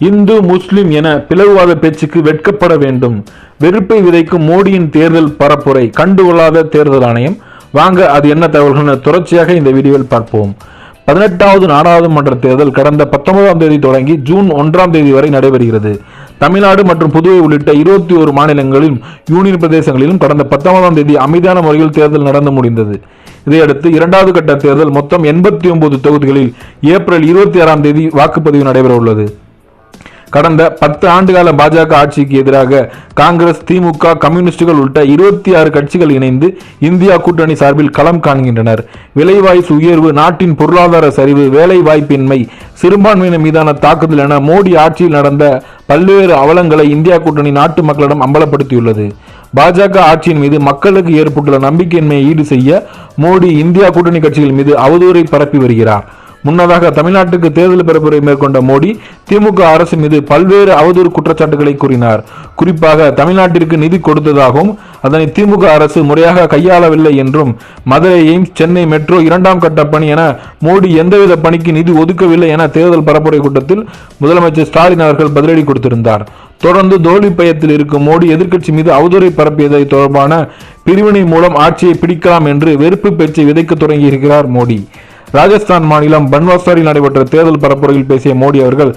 இந்து முஸ்லிம் என பிளவுவாத பேச்சுக்கு வெட்கப்பட வேண்டும். வெறுப்பை விதைக்கும் மோடியின் தேர்தல் பரப்புரை கண்டுகொள்ளாத தேர்தல் ஆணையம். வாங்க அது என்ன தகவல்கள் தொடர்ச்சியாக இந்த வீடியோவில் பார்ப்போம். 18வது நாடாளுமன்ற தேர்தல் கடந்த 19ஆம் தேதி தொடங்கி ஜூன் 1ஆம் தேதி வரை நடைபெறுகிறது. தமிழ்நாடு மற்றும் புதுவை உள்ளிட்ட 21 மாநிலங்களிலும் யூனியன் பிரதேசங்களிலும் கடந்த 19ஆம் தேதி அமைதியான முறையில் தேர்தல் நடந்து முடிந்தது. இதையடுத்து இரண்டாவது கட்ட தேர்தல் மொத்தம் 89 தொகுதிகளில் ஏப்ரல் 26ஆம் தேதி வாக்குப்பதிவு நடைபெற உள்ளது. கடந்த 10 ஆண்டுகால பாஜக ஆட்சிக்கு எதிராக காங்கிரஸ், திமுக, கம்யூனிஸ்டுகள் உள்ளிட்ட 26 கட்சிகள் இணைந்து இந்தியா கூட்டணி சார்பில் களம் காண்கின்றனர். விலைவாசி உயர்வு, நாட்டின் பொருளாதார சரிவு, வேலை வாய்ப்பின்மை, சிறுபான்மையினர் மீதான தாக்குதல் என மோடி ஆட்சியில் நடந்த பல்வேறு அவலங்களை இந்தியா கூட்டணி நாட்டு மக்களிடம் அம்பலப்படுத்தியுள்ளது. பாஜக ஆட்சியின் மீது மக்களுக்கு ஏற்பட்டுள்ள நம்பிக்கையின்மையை ஈடு செய்ய மோடி இந்தியா கூட்டணி கட்சிகள் மீது அவதூறை பரப்பி வருகிறார். முன்னதாக தமிழ்நாட்டுக்கு தேர்தல் பரப்புரை மேற்கொண்ட மோடி திமுக அரசு மீது பல்வேறு அவதூறு குற்றச்சாட்டுகளை கூறினார். குறிப்பாக தமிழ்நாட்டிற்கு நிதி கொடுத்ததாகவும் அதனை திமுக அரசு முறையாக கையாளவில்லை என்றும், மதுரை எய்ம்ஸ், சென்னை மெட்ரோ 2ஆம் கட்ட பணி என மோடி எந்தவித பணிக்கு நிதி ஒதுக்கவில்லை என தேர்தல் பரப்புரை கூட்டத்தில் முதலமைச்சர் ஸ்டாலின் அவர்கள் பதிலடி கொடுத்திருந்தார். தொடர்ந்து தோல்வி பயத்தில் இருக்கும் மோடி எதிர்க்கட்சி மீது அவதூறை பரப்பியதை தொடர்பான பிரிவினை மூலம் ஆட்சியை பிடிக்கலாம் என்று வெறுப்பு பேச்சை விதைக்க தொடங்கியிருக்கிறார் மோடி. ராஜஸ்தான் மாநிலம் பன்வாஸ்வரில் நடைபெற்ற தேர்தல் பரப்புரையில் பேசிய மோடி அவர்கள்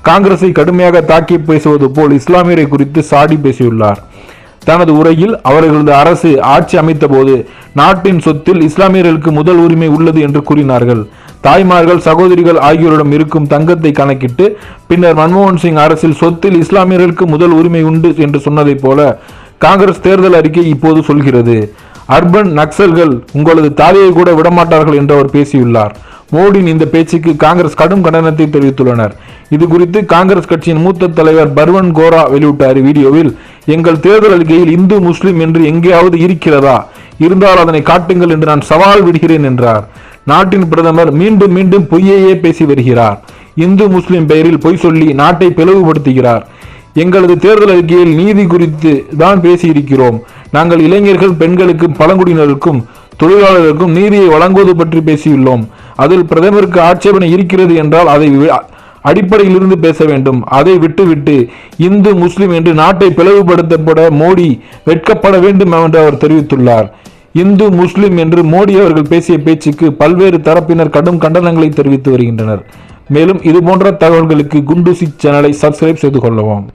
காங்கிரஸை கடுமையாக தாக்கி பேசுவது போல் இஸ்லாமியரை குறித்து சாடி பேசியுள்ளார். தனது உரையில் அவர்களது அரசு ஆட்சி அமைத்த போது நாட்டின் சொத்தில் இஸ்லாமியர்களுக்கு முதல் உரிமை உள்ளது என்று கூறினார்கள். தாய்மார்கள், சகோதரிகள் ஆகியோரிடம் இருக்கும் தங்கத்தை கணக்கிட்டு பின்னர் மன்மோகன் சிங் அரசில் சொத்தில் இஸ்லாமியர்களுக்கு முதல் உரிமை உண்டு என்று சொன்னதை போல காங்கிரஸ் தேர்தல் அறிக்கை இப்போது சொல்கிறது. அர்பன் நக்சல்கள் உங்களது தாலியை கூட விடமாட்டார்கள் என்று அவர் பேசியுள்ளார். மோடியின் இந்த பேச்சுக்கு காங்கிரஸ் கடும் கண்டனத்தை தெரிவித்துள்ளனர். இது குறித்து காங்கிரஸ் கட்சியின் மூத்த தலைவர் பர்வன் கோரா வெளியிட்ட வீடியோவில், எங்கள் தேர்தல் அறிக்கையில் இந்து முஸ்லிம் என்று எங்கேயாவது இருக்கிறதா? இருந்தால் அதனை காட்டுங்கள் என்று நான் சவால் விடுகிறேன் என்றார். நாட்டின் பிரதமர் மீண்டும் மீண்டும் பொய்யையே பேசி வருகிறார். இந்து முஸ்லிம் பெயரில் பொய் சொல்லி நாட்டை பிளவுபடுத்துகிறார். எங்களது தேர்தல் அறிக்கையில் நீதி குறித்து தான் பேசியிருக்கிறோம். நாங்கள் இளைஞர்கள், பெண்களுக்கும், பழங்குடியினருக்கும், தொழிலாளர்களுக்கும் நீதியை வழங்குவது பற்றி பேசியுள்ளோம். அதில் பிரதமருக்கு ஆட்சேபனை இருக்கிறது என்றால் அதை அடிப்படையிலிருந்து பேச வேண்டும். அதை விட்டுவிட்டு இந்து முஸ்லிம் என்று நாட்டை பிளவுபடுத்தப்பட மோடி வெட்கப்பட வேண்டும் என்று அவர் தெரிவித்துள்ளார். இந்து முஸ்லிம் என்று மோடி அவர்கள் பேசிய பேச்சுக்கு பல்வேறு தரப்பினர் கடும் கண்டனங்களை தெரிவித்து வருகின்றனர். மேலும் இதுபோன்ற தகவல்களுக்கு குண்டூசி சேனலை சப்ஸ்கிரைப் செய்து கொள்ளவும்.